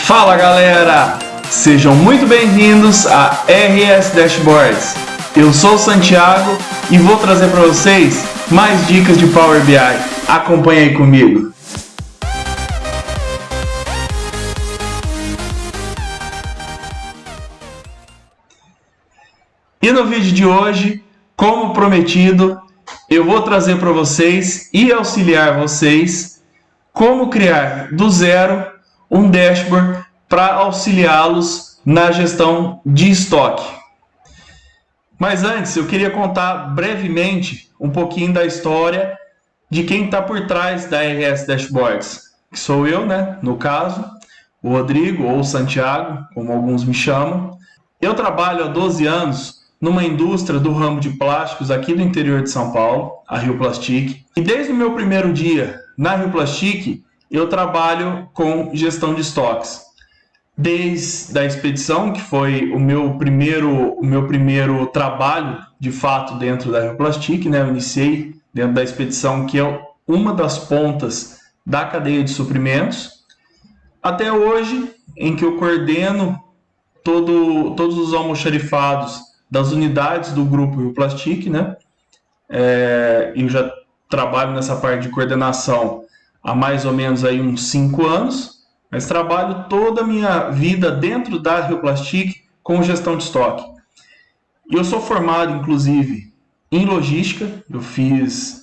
Fala galera, sejam muito bem-vindos a RS Dashboards. Eu sou o Santiago e vou trazer para vocês mais dicas de Power BI. Acompanhe aí comigo. E no vídeo de hoje, como prometido, eu vou trazer para vocês e auxiliar vocês como criar do zero um dashboard para auxiliá-los na gestão de estoque. Mas antes, eu queria contar brevemente um pouquinho da história de quem está por trás da RS Dashboards, que sou eu, né? No caso, o Rodrigo ou o Santiago, como alguns me chamam. Eu trabalho há 12 anos numa indústria do ramo de plásticos aqui do interior de São Paulo, a Rio Plastic. E desde o meu primeiro dia na Rio Plastic, eu trabalho com gestão de estoques. Desde a expedição, que foi o meu primeiro trabalho, de fato, dentro da Rio Plastic, né? Eu iniciei dentro da expedição, que é uma das pontas da cadeia de suprimentos, até hoje, em que eu coordeno todos os almoxarifados das unidades do grupo Rio Plastic, né? Eu já trabalho nessa parte de coordenação há mais ou menos aí uns 5 anos, mas trabalho toda a minha vida dentro da Rio Plastic com gestão de estoque. E eu sou formado, inclusive, em logística. Eu fiz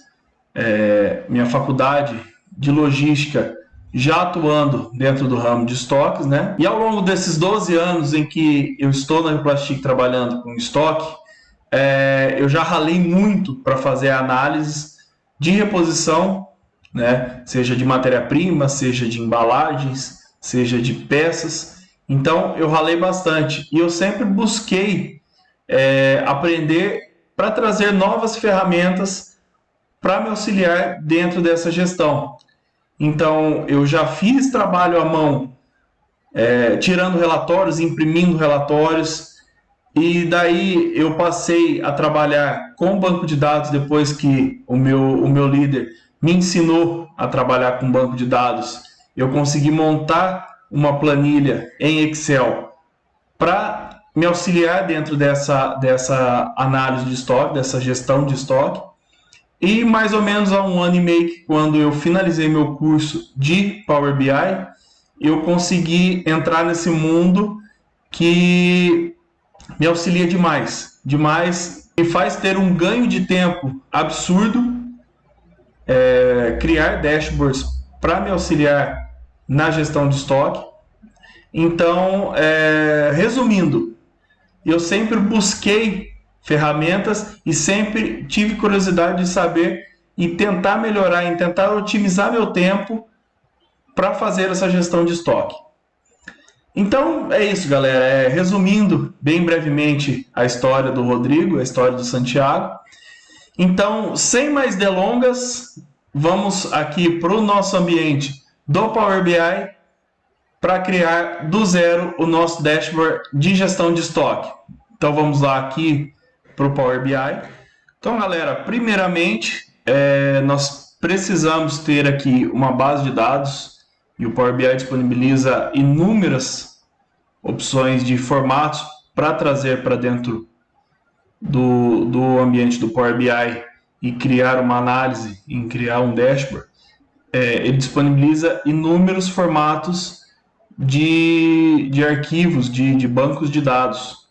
minha faculdade de logística já atuando dentro do ramo de estoques, né? E ao longo desses 12 anos em que eu estou na Rio Plastic trabalhando com estoque, eu já ralei muito para fazer análises de reposição, né? Seja de matéria-prima, seja de embalagens, seja de peças. Então eu ralei bastante e eu sempre busquei aprender para trazer novas ferramentas para me auxiliar dentro dessa gestão. Então eu já fiz trabalho à mão, tirando relatórios, imprimindo relatórios, e daí eu passei a trabalhar com banco de dados depois que o meu líder me ensinou a trabalhar com banco de dados. Eu consegui montar uma planilha em Excel para me auxiliar dentro dessa análise de estoque, dessa gestão de estoque. E mais ou menos há 1 ano e meio, quando eu finalizei meu curso de Power BI, eu consegui entrar nesse mundo que me auxilia demais, e faz ter um ganho de tempo absurdo, criar dashboards para me auxiliar na gestão de estoque. Então, resumindo, eu sempre busquei ferramentas e sempre tive curiosidade de saber e tentar melhorar, e tentar otimizar meu tempo para fazer essa gestão de estoque. Então é isso, galera. Resumindo bem brevemente a história do Rodrigo, a história do Santiago. Então, sem mais delongas, vamos aqui para o nosso ambiente do Power BI para criar do zero o nosso dashboard de gestão de estoque. Então vamos lá aqui para o Power BI. Então, galera, primeiramente nós precisamos ter aqui uma base de dados, e o Power BI disponibiliza inúmeras opções de formatos para trazer para dentro do ambiente do Power BI e criar uma análise, em criar um dashboard. Ele disponibiliza inúmeros formatos de arquivos, de bancos de dados.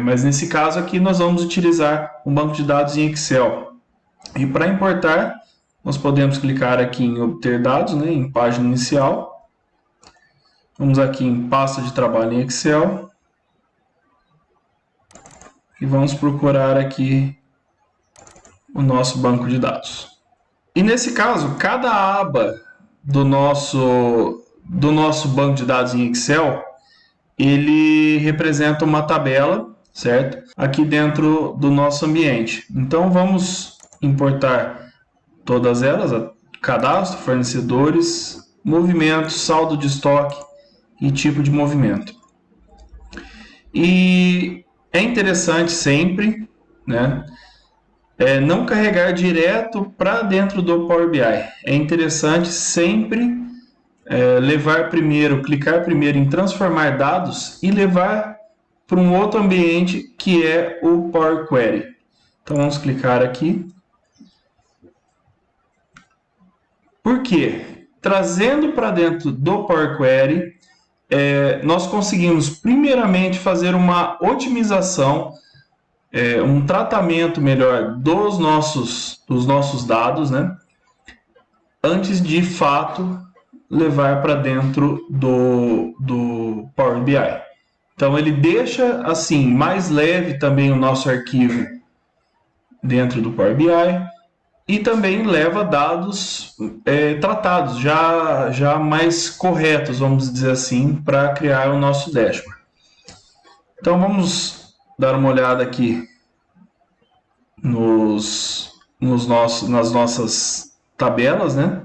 Mas nesse caso aqui nós vamos utilizar um banco de dados em Excel. E para importar, nós podemos clicar aqui em obter dados, né, em página inicial. Vamos aqui em pasta de trabalho em Excel. E vamos procurar aqui o nosso banco de dados. E nesse caso, cada aba do nosso banco de dados em Excel, ele representa uma tabela, certo? Aqui dentro do nosso ambiente. Então vamos importar todas elas: cadastro, fornecedores, movimentos, saldo de estoque e tipo de movimento. E é interessante sempre, né, não carregar direto para dentro do Power BI. É interessante sempre levar primeiro, clicar primeiro em transformar dados e levar para um outro ambiente que é o Power Query. Então vamos clicar aqui. Por quê? Trazendo para dentro do Power Query, nós conseguimos primeiramente fazer uma otimização, um tratamento melhor dos nossos dados, né? Antes de fato levar para dentro do Power BI. Então ele deixa assim mais leve também o nosso arquivo dentro do Power BI e também leva dados tratados, já mais corretos, vamos dizer assim, para criar o nosso dashboard. Então vamos dar uma olhada aqui nas nossas tabelas, né?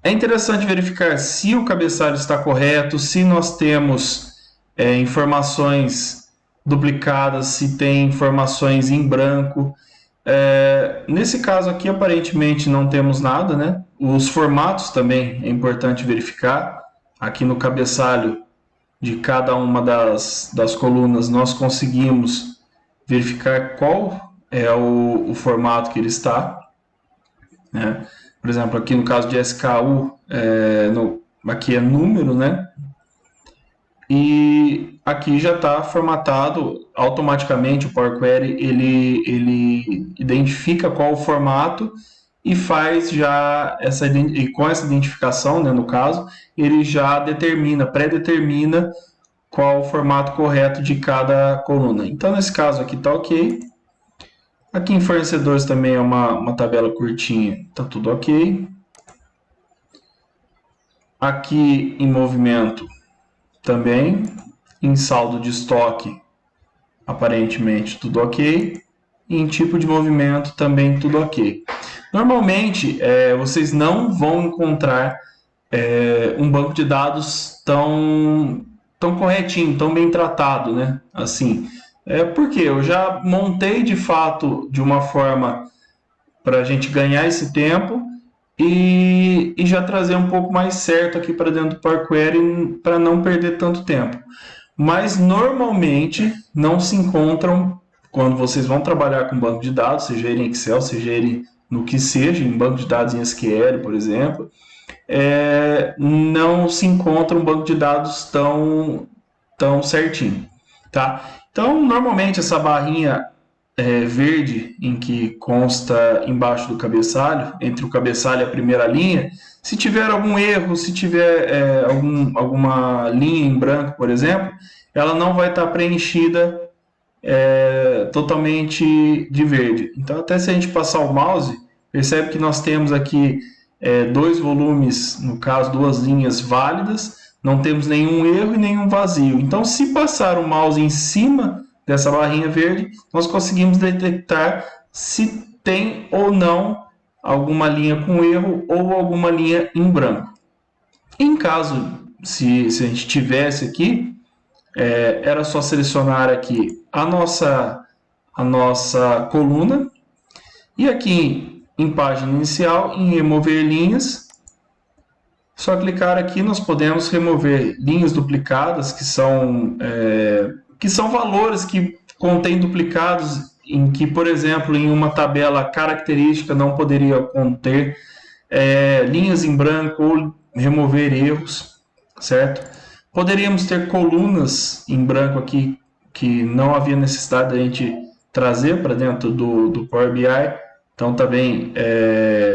É interessante verificar se o cabeçalho está correto, se nós temos informações duplicadas, se tem informações em branco. Nesse caso aqui, aparentemente não temos nada, né? Os formatos também é importante verificar. Aqui no cabeçalho de cada uma das colunas, nós conseguimos verificar qual é o formato que ele está, né? Por exemplo, aqui no caso de SKU, aqui é número, né? E aqui já está formatado automaticamente. O Power Query ele identifica qual o formato e faz já com essa identificação, né, no caso, ele já pré-determina qual o formato correto de cada coluna. Então, nesse caso aqui está ok. Aqui em fornecedores também é uma tabela curtinha, está tudo ok. Aqui em movimento também, em saldo de estoque, aparentemente tudo ok. E em tipo de movimento também tudo ok. Normalmente, vocês não vão encontrar um banco de dados tão corretinho, tão bem tratado, né? Assim, porque eu já montei de fato de uma forma para a gente ganhar esse tempo e já trazer um pouco mais certo aqui para dentro do Power Query para não perder tanto tempo. Mas normalmente não se encontram, quando vocês vão trabalhar com banco de dados, seja ele em Excel, seja ele no que seja, em banco de dados em SQL, por exemplo, não se encontra um banco de dados tão certinho, tá? Então, normalmente essa barrinha verde em que consta embaixo do cabeçalho, entre o cabeçalho e a primeira linha, se tiver algum erro, se tiver alguma linha em branco, por exemplo, ela não vai estar preenchida totalmente de verde. Então, até se a gente passar o mouse, percebe que nós temos aqui dois volumes, no caso, duas linhas válidas, não temos nenhum erro e nenhum vazio. Então, se passar o mouse em cima dessa barrinha verde, nós conseguimos detectar se tem ou não alguma linha com erro ou alguma linha em branco. Em caso, se a gente tivesse aqui, era só selecionar aqui a nossa coluna e aqui em página inicial, em remover linhas, só clicar aqui nós podemos remover linhas duplicadas, que são valores que contêm duplicados, em que, por exemplo, em uma tabela característica não poderia conter linhas em branco ou remover erros, certo? Poderíamos ter colunas em branco aqui que não havia necessidade de a gente trazer para dentro do Power BI. Então também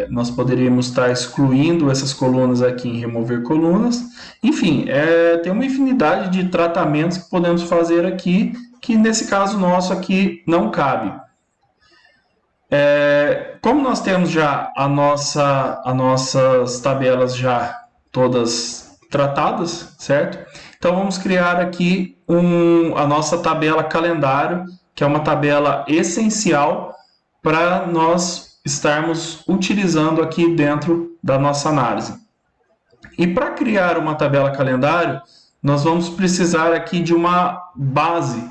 nós poderíamos estar excluindo essas colunas aqui em remover colunas. Enfim, tem uma infinidade de tratamentos que podemos fazer aqui, que nesse caso nosso aqui não cabe. Como nós temos já as nossas tabelas já todas tratadas, certo? Então vamos criar aqui a nossa tabela calendário, que é uma tabela essencial para nós estarmos utilizando aqui dentro da nossa análise. E para criar uma tabela calendário, nós vamos precisar aqui de uma base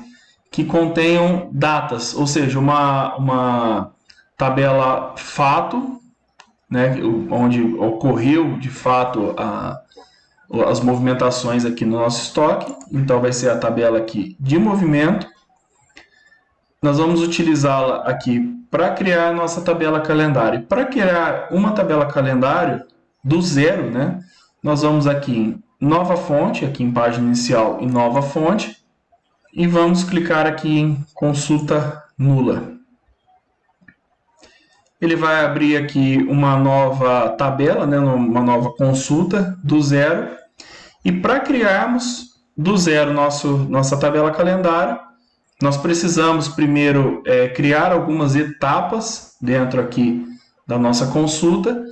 que contenham datas, ou seja, uma tabela fato né, onde ocorreu de fato as movimentações aqui no nosso estoque. Então vai ser a tabela aqui de movimento. Nós vamos utilizá-la aqui para criar a nossa tabela calendário. Para criar uma tabela calendário do zero, né, nós vamos aqui em nova fonte, aqui em página inicial, em nova fonte, e vamos clicar aqui em consulta nula. Ele vai abrir aqui uma nova tabela, né, uma nova consulta do zero. E para criarmos do zero nossa tabela calendário, nós precisamos primeiro criar algumas etapas dentro aqui da nossa consulta.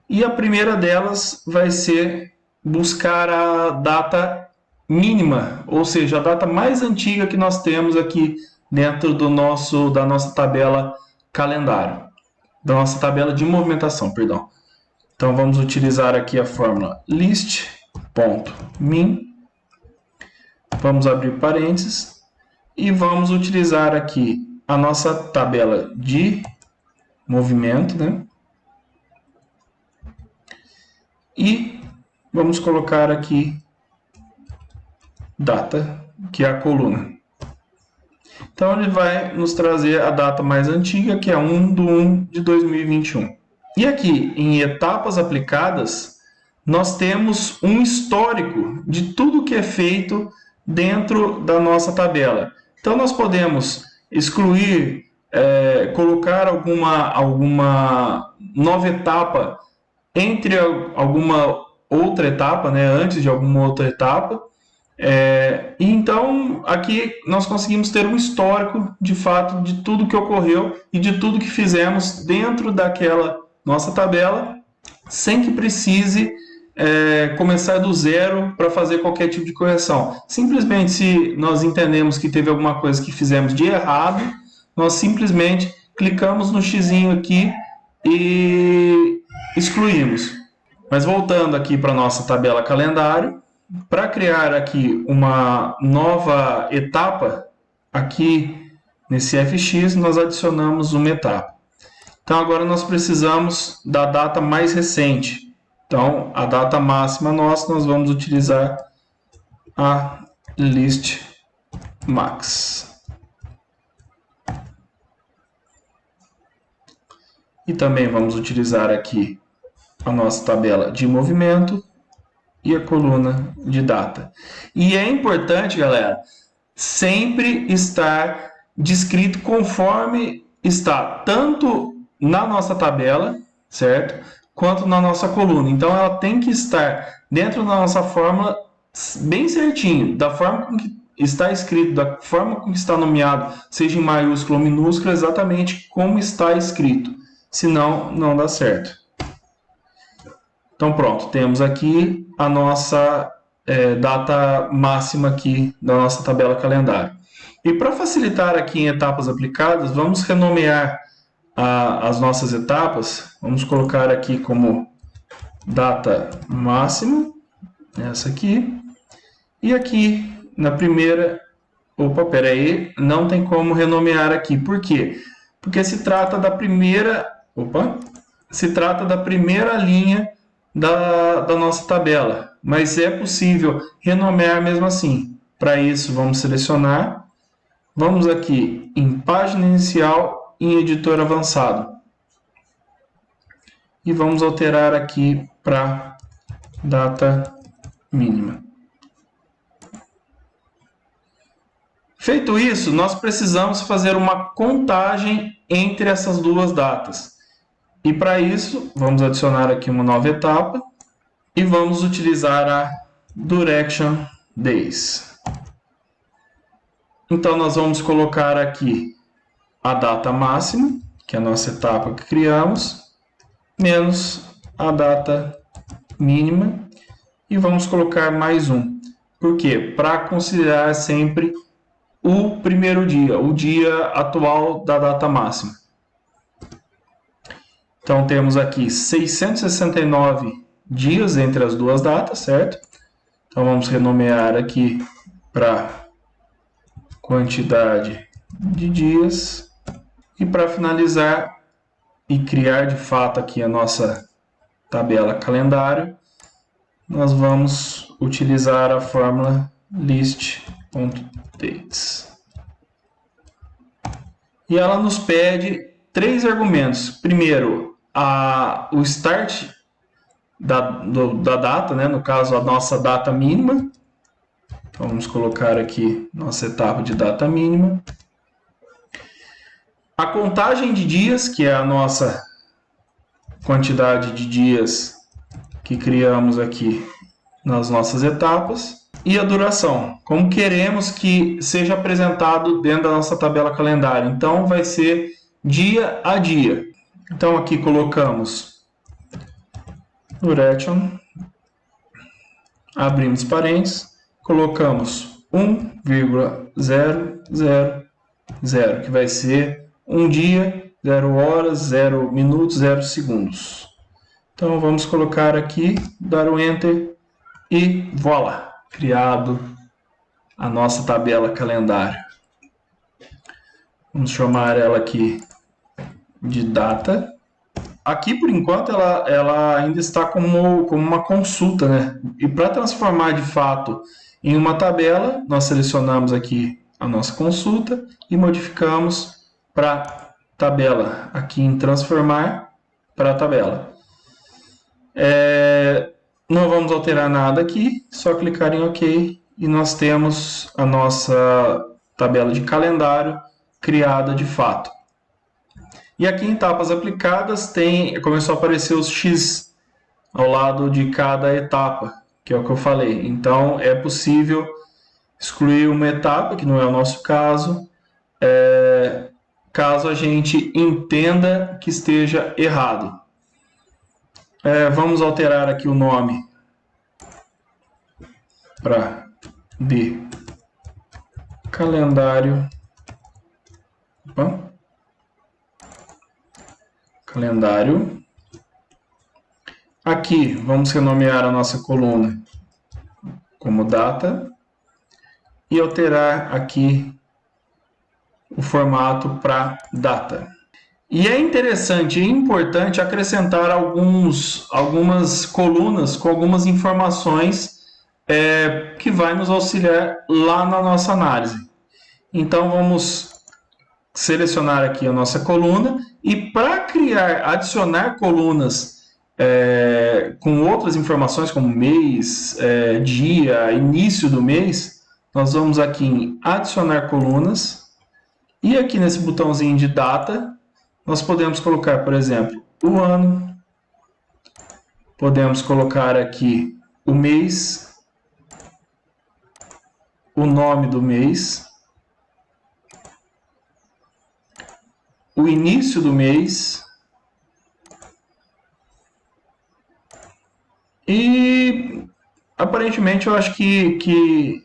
E a primeira delas vai ser buscar a data mínima, ou seja, a data mais antiga que nós temos aqui dentro da nossa tabela calendário, da nossa tabela de movimentação, perdão. Então vamos utilizar aqui a fórmula list.min, vamos abrir parênteses e vamos utilizar aqui a nossa tabela de movimento, né? E vamos colocar aqui data, que é a coluna. Então ele vai nos trazer a data mais antiga, que é 1/1/2021. E aqui em etapas aplicadas, nós temos um histórico de tudo que é feito dentro da nossa tabela. Então nós podemos excluir, colocar alguma nova etapa entre alguma outra etapa, né, antes de alguma outra etapa. E então aqui nós conseguimos ter um histórico de fato de tudo que ocorreu e de tudo que fizemos dentro daquela nossa tabela, sem que precise começar do zero para fazer qualquer tipo de correção. Simplesmente, se nós entendemos que teve alguma coisa que fizemos de errado, nós simplesmente clicamos no xizinho aqui e excluímos. Mas voltando aqui para a nossa tabela calendário, para criar aqui uma nova etapa, aqui nesse FX nós adicionamos uma etapa. Então agora nós precisamos da data mais recente. Então a data máxima nossa, nós vamos utilizar a list max. E também vamos utilizar aqui a nossa tabela de movimento e a coluna de data. E é importante, galera, sempre estar descrito conforme está tanto na nossa tabela, certo? Quanto na nossa coluna. Então ela tem que estar dentro da nossa fórmula bem certinho, da forma com que está escrito, da forma com que está nomeado, seja em maiúsculo ou minúsculo, exatamente como está escrito. Senão, não dá certo. Então pronto, temos aqui a nossa data máxima aqui da nossa tabela calendário. E para facilitar aqui em etapas aplicadas, vamos renomear as nossas etapas. Vamos colocar aqui como data máxima, essa aqui. E aqui na primeira, opa, peraí, não tem como renomear aqui. Por quê? Porque se trata da primeira linha da nossa tabela, mas é possível renomear mesmo assim. Para isso, vamos selecionar, vamos aqui em página inicial, em editor avançado, e vamos alterar aqui para data mínima. Feito isso, nós precisamos fazer uma contagem entre essas duas datas. E para isso, vamos adicionar aqui uma nova etapa e vamos utilizar a Duration Days. Então, nós vamos colocar aqui a data máxima, que é a nossa etapa que criamos, menos a data mínima, e vamos colocar mais um. Por quê? Para considerar sempre o primeiro dia, o dia atual da data máxima. Então temos aqui 669 dias entre as duas datas, certo? Então vamos renomear aqui para quantidade de dias. E para finalizar e criar de fato aqui a nossa tabela calendário, nós vamos utilizar a fórmula list.dates. E ela nos pede 3 argumentos. Primeiro, o start da data, né? No caso, a nossa data mínima. Então, vamos colocar aqui nossa etapa de data mínima. A contagem de dias, que é a nossa quantidade de dias que criamos aqui nas nossas etapas. E a duração, como queremos que seja apresentado dentro da nossa tabela calendário. Então, vai ser dia a dia. Então, aqui colocamos duration, abrimos parênteses, colocamos 1,000, que vai ser 1 dia, 0 horas, 0 minutos, 0 segundos. Então, vamos colocar aqui, dar o Enter e voilà! Criado a nossa tabela calendário. Vamos chamar ela aqui de data. Aqui, por enquanto, ela ainda está como uma consulta, né? E para transformar de fato em uma tabela, nós selecionamos aqui a nossa consulta e modificamos para tabela. Aqui em transformar para tabela. Não vamos alterar nada aqui, só clicar em OK e nós temos a nossa tabela de calendário criada de fato. E aqui em etapas aplicadas começou a aparecer os X ao lado de cada etapa, que é o que eu falei. Então é possível excluir uma etapa, que não é o nosso caso, caso a gente entenda que esteja errado. Vamos alterar aqui o nome para de calendário. Calendário. Aqui vamos renomear a nossa coluna como data e alterar aqui o formato para data. E é interessante e importante acrescentar algumas colunas com algumas informações que vai nos auxiliar lá na nossa análise. Então vamos selecionar aqui a nossa coluna e para adicionar colunas com outras informações como mês, dia, início do mês, nós vamos aqui em adicionar colunas e aqui nesse botãozinho de data nós podemos colocar, por exemplo, o ano, podemos colocar aqui o mês, o nome do mês, o início do mês e aparentemente eu acho que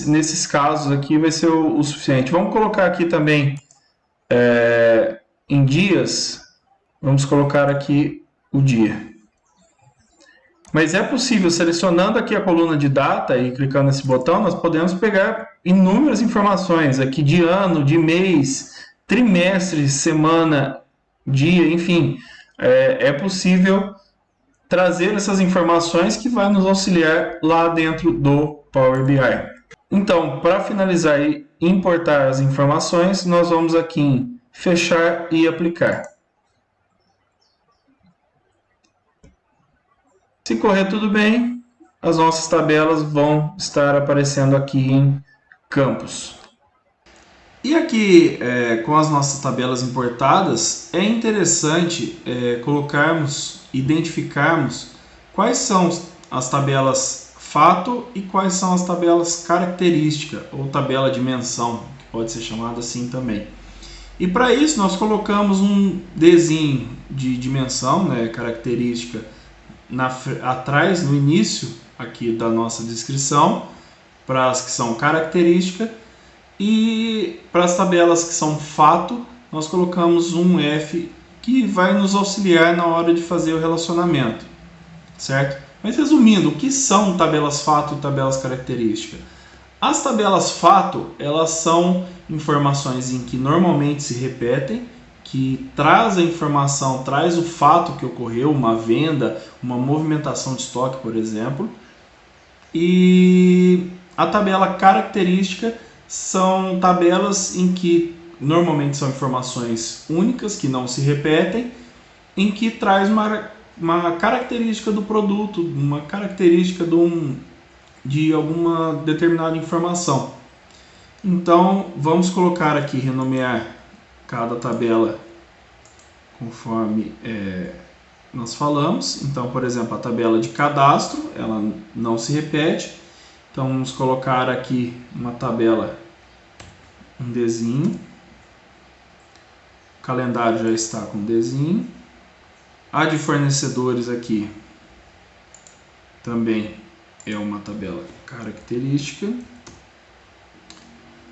nesses casos aqui vai ser o suficiente. Vamos colocar aqui também em dias, vamos colocar aqui o dia. Mas é possível, selecionando aqui a coluna de data e clicando nesse botão, nós podemos pegar inúmeras informações aqui de ano, de mês, trimestre, semana, dia, enfim. É possível trazer essas informações que vai nos auxiliar lá dentro do Power BI. Então, para finalizar e importar as informações, nós vamos aqui em fechar e aplicar. Se correr tudo bem, as nossas tabelas vão estar aparecendo aqui em campos. E aqui, com as nossas tabelas importadas, é interessante identificarmos quais são as tabelas fato e quais são as tabelas característica, ou tabela dimensão, que pode ser chamada assim também. E para isso nós colocamos um Dzinho de dimensão, né, característica, atrás, no início aqui da nossa descrição, para as que são característica, e para as tabelas que são fato, nós colocamos um F que vai nos auxiliar na hora de fazer o relacionamento, certo? Mas resumindo, o que são tabelas fato e tabelas característica? As tabelas fato, elas são informações em que normalmente se repetem, que traz a informação, traz o fato que ocorreu, uma venda, uma movimentação de estoque, por exemplo. E a tabela característica são tabelas em que normalmente são informações únicas, que não se repetem, em que traz uma característica do produto, uma característica de alguma determinada informação. Então, vamos colocar aqui, renomear cada tabela conforme nós falamos. Então, por exemplo, a tabela de cadastro, ela não se repete. Então, vamos colocar aqui uma tabela, um Dzinho. O calendário já está com Dzinho. A de fornecedores aqui também é uma tabela característica.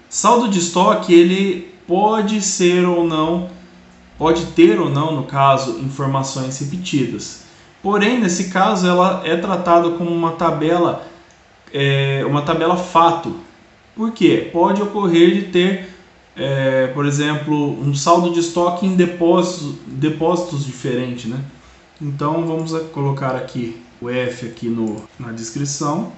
Saldo de estoque, ele pode ser ou não, pode ter ou não, no caso, informações repetidas. Porém, nesse caso, ela é tratada como uma tabela fato. Por quê? Pode ocorrer de ter, por exemplo, um saldo de estoque em depósitos diferentes, né? Então, vamos colocar aqui o F aqui na descrição.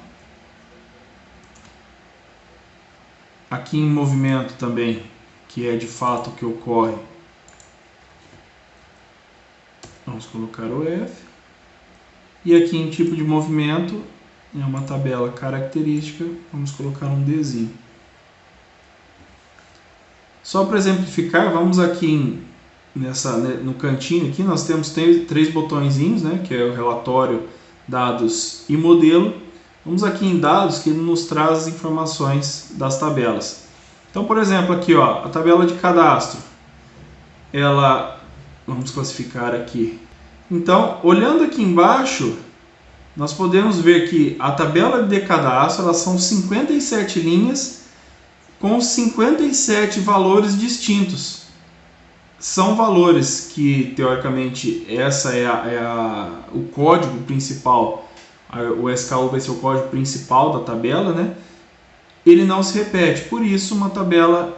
Aqui em movimento também, que é de fato o que ocorre, vamos colocar o F. E aqui em tipo de movimento, é uma tabela característica, vamos colocar um Dzinho. Só para exemplificar, vamos aqui no cantinho aqui, nós temos três botõezinhos, né, que é o relatório, dados e modelo. Vamos aqui em dados, que ele nos traz as informações das tabelas. Então, por exemplo, aqui ó, a tabela de cadastro, vamos classificar aqui. Então, olhando aqui embaixo, nós podemos ver que a tabela de cadastro, elas são 57 linhas com 57 valores distintos. São valores que, teoricamente, essa o código principal. O SKU vai ser o código principal da tabela, né? Ele não se repete, por isso uma tabela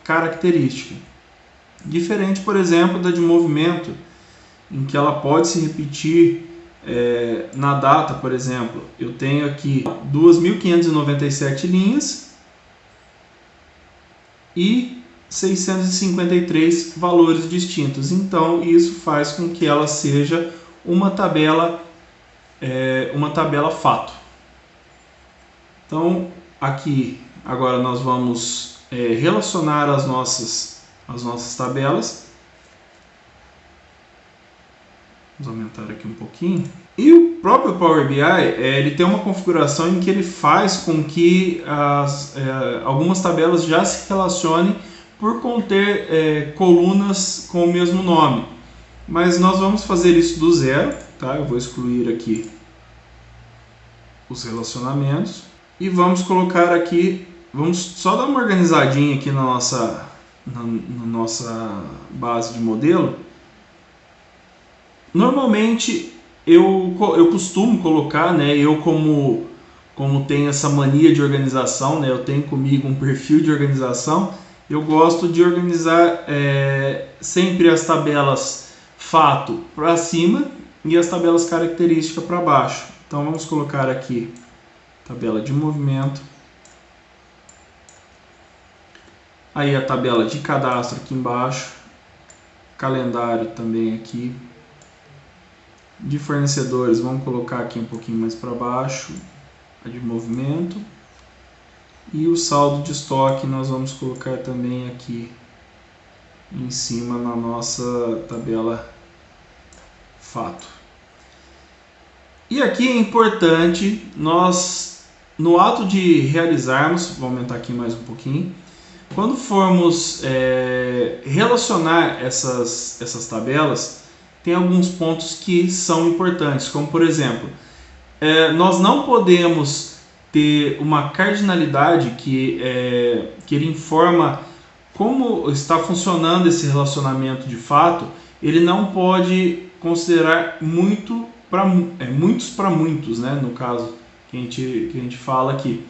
característica. Diferente, por exemplo, da de movimento, em que ela pode se repetir na data, por exemplo. Eu tenho aqui 2.597 linhas e 653 valores distintos. Então, isso faz com que ela seja uma tabela fato. Então, aqui agora nós vamos relacionar as nossas tabelas. Vamos aumentar aqui um pouquinho. E o próprio Power BI, ele tem uma configuração em que ele faz com que algumas tabelas já se relacionem por conter colunas com o mesmo nome. Mas nós vamos fazer isso do zero, tá? Eu vou excluir aqui os relacionamentos e vamos colocar aqui, vamos só dar uma organizadinha aqui na nossa base de modelo. Normalmente eu costumo colocar, né? Eu como tenho essa mania de organização, né? Eu tenho comigo um perfil de organização. Eu gosto de organizar sempre as tabelas fato para cima e as tabelas características para baixo. Então vamos colocar aqui tabela de movimento, aí a tabela de cadastro aqui embaixo, calendário também aqui, de fornecedores vamos colocar aqui um pouquinho mais para baixo, a de movimento, e o saldo de estoque nós vamos colocar também aqui em cima na nossa tabela fato. E aqui é importante nós, no ato de realizarmos, vou aumentar aqui mais um pouquinho, quando formos relacionar essas tabelas, tem alguns pontos que são importantes, como por exemplo, nós não podemos ter uma cardinalidade que ele informa como está funcionando esse relacionamento de fato. Ele não pode considerar muitos para muitos, né? No caso que a gente fala aqui.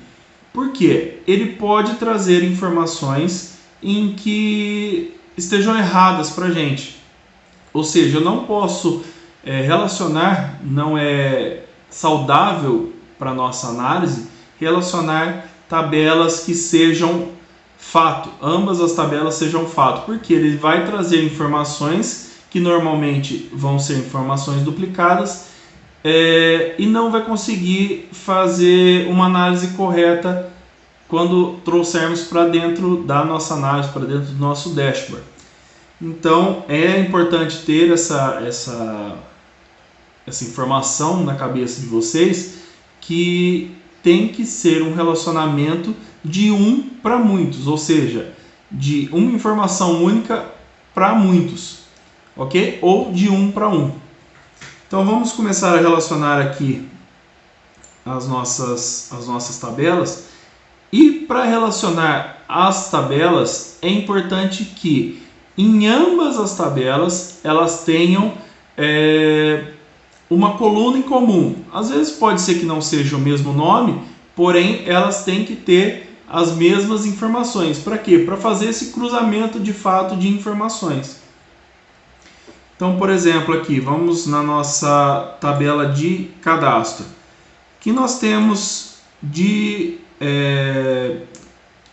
Por quê? Ele pode trazer informações em que estejam erradas para a gente. Ou seja, eu não posso relacionar, não é saudável para nossa análise relacionar tabelas que sejam fato, ambas as tabelas sejam fato, porque ele vai trazer informações que normalmente vão ser informações duplicadas e não vai conseguir fazer uma análise correta quando trouxermos para dentro da nossa análise, para dentro do nosso dashboard. Então é importante ter essa informação na cabeça de vocês, que tem que ser um relacionamento de um para muitos, ou seja, de uma informação única para muitos, ok? Ou de um para um. Então vamos começar a relacionar aqui as nossas tabelas. E para relacionar as tabelas, é importante que em ambas as tabelas elas tenham uma coluna em comum. Às vezes pode ser que não seja o mesmo nome, porém elas têm que ter as mesmas informações. Para quê? Para fazer esse cruzamento de fato de informações. Então, por exemplo, aqui, vamos na nossa tabela de cadastro. Aqui nós temos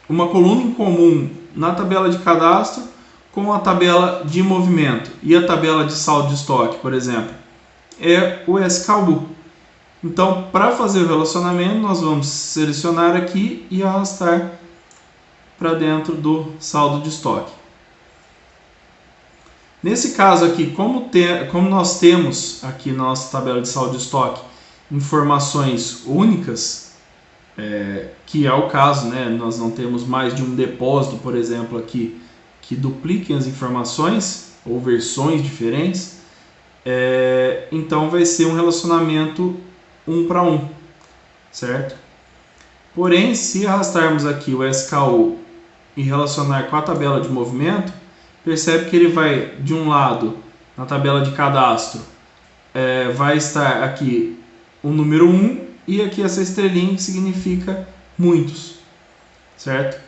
uma coluna em comum na tabela de cadastro com a tabela de movimento e a tabela de saldo de estoque, por exemplo, é o SKU. Então, para fazer o relacionamento, nós vamos selecionar aqui e arrastar para dentro do saldo de estoque. Nesse caso aqui, como nós temos aqui na nossa tabela de saldo de estoque informações únicas, que é o caso, né? Nós não temos mais de um depósito, por exemplo, aqui, que dupliquem as informações ou versões diferentes, então vai ser um relacionamento um para um, certo? Porém, se arrastarmos aqui o SKU e relacionar com a tabela de movimento, percebe que ele vai, de um lado, na tabela de cadastro, vai estar aqui o número 1 e aqui essa estrelinha que significa muitos, certo?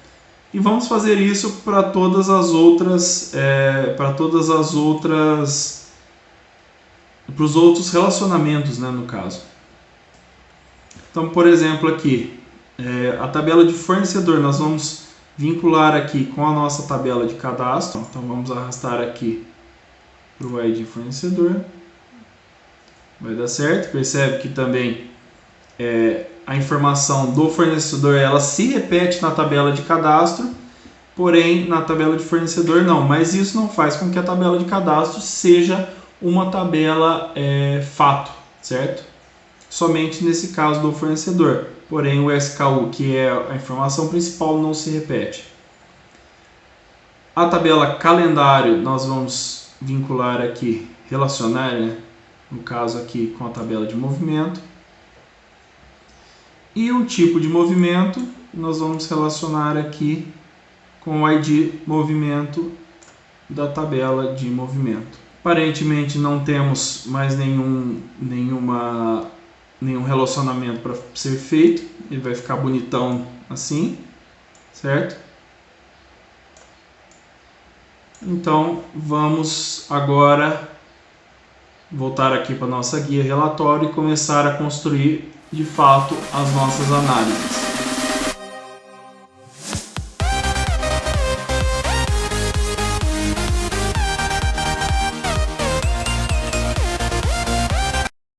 E vamos fazer isso para todas as outras, para os outros relacionamentos, né, no caso. Então, por exemplo, aqui, a tabela de fornecedor, nós vamos vincular aqui com a nossa tabela de cadastro. Então, vamos arrastar aqui para o ID fornecedor. Vai dar certo. Percebe que também a informação do fornecedor ela se repete na tabela de cadastro, porém na tabela de fornecedor não. Mas isso não faz com que a tabela de cadastro seja uma tabela fato, certo? Somente nesse caso do fornecedor. Porém o SKU, que é a informação principal, não se repete. A tabela calendário nós vamos vincular aqui, relacionar, né? No caso aqui com a tabela de movimento. E o tipo de movimento nós vamos relacionar aqui com o ID movimento da tabela de movimento. Aparentemente não temos mais nenhum relacionamento para ser feito. Ele vai ficar bonitão assim, certo? Então vamos agora voltar aqui para a nossa guia relatório e começar a construir de fato as nossas análises.